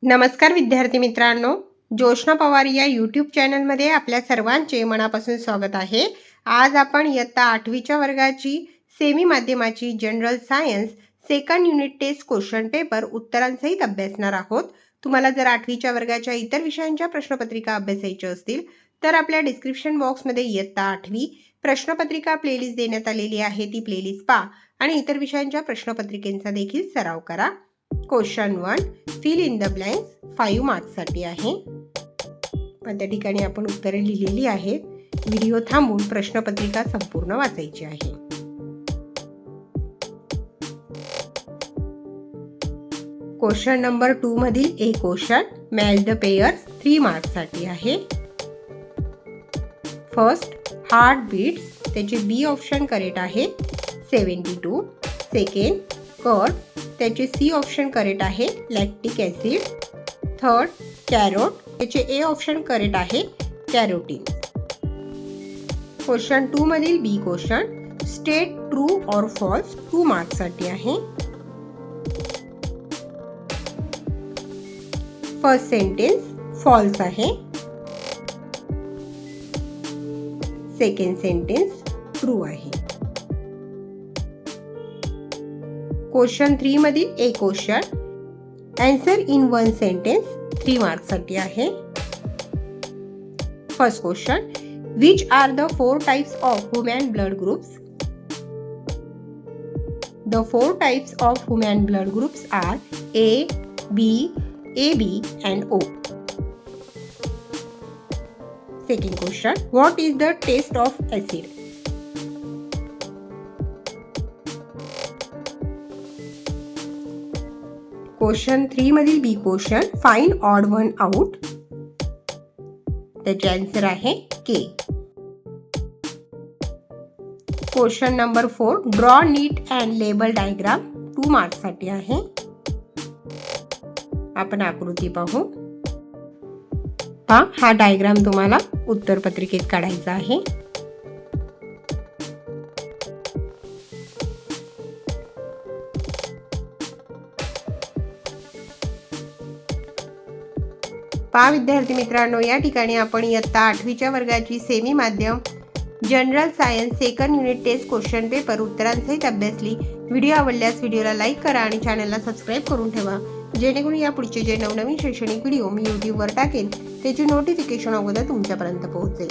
नमस्कार विद्यार्थी मित्रांनो, जोशना पवार या यूट्यूब चॅनलमध्ये आपल्या सर्वांचे मनापासून स्वागत आहे। आज आपण इयत्ता 8वीच्या वर्गाची सेमी माध्यमाची general science second unit test question paper उत्तरांसहित अभ्यासणार आहोत। तुम्हाला जर 8वीच्या वर्गाच्या इतर विषयांच्या प्रश्नपत्रिका अभ्यासायच्या असतील तर आपल्या डिस्क्रिप्शन बॉक्समध्ये इयत्ता 8वी प्रश्नपत्रिका प्लेलिस्ट देण्यात आलेली आहे, ती प्लेलिस्ट पहा आणि इतर विषयांच्या प्रश्नपत्रिकेचा देखील सराव करा। Question 1 fill in the blanks 5 मार्क्ससाठी आहे। पण त्या ठिकाणी आपण उत्तरे लिहिलेली आहेत। व्हिडिओ थांबवून प्रश्नपत्रिका संपूर्ण वाचायची आहे। क्वेश्चन नंबर 2 मधील ए क्वेश्चन मॅच द पेयर्स 3 मार्क्ससाठी आहे। फर्स्ट हार्ट बीट्स, त्याचे बी ऑप्शन करेक्ट आहे 72। सेकंड कर्ड, त्याचे सी ऑप्शन करेक्ट आहे लॅक्टिक ॲसिड। थर्ड कॅरोट, त्याचे ए ऑप्शन करेक्ट आहे कॅरोटीन। क्वेश्चन 2 मधील बी क्वेश्चन स्टेट ट्रू और फॉल्स 2 मार्क्ससाठी आहे। फर्स्ट सेंटेन्स फॉल्स आहे, सेकंड सेंटेन्स ट्रू आहे। क्वेश्चन 3 मधील ए क्वेश्चन आन्सर इन 1 सेंटेन्स 3 मार्क्ससाठी आहे। First question which are the 4 types of human blood groups? The 4 types of human blood groups are A, B, AB and O. Second question, what is the taste of acid? Question 3 मधील b question find odd one out, त्याचे answer आहे के। Question number 4 draw neat and label diagram 2 मार्क्ससाठी आहे। आपण आकृती पाहू। हा डायग्राम तुम्हाला उत्तर पत्रिकेत काढायचा आहे। पहा विद्यार्थी मित्रांनो, या ठिकाणी आपण इयत्ता 8वीच्या वर्गाची सेमी माध्यम general science second unit test question paper उत्तरांसहित अभ्यासली। व्हिडिओ आवडल्यास व्हिडिओला लाईक करा आणि चॅनलला सबस्क्राईब करून ठेवा, जेणेकरून या पुढचे जे नवनवीन शैक्षणिक व्हिडिओ मी यूट्यूबवर टाकेन त्याची नोटिफिकेशन अगोदर तुमच्यापर्यंत पोहोचेल।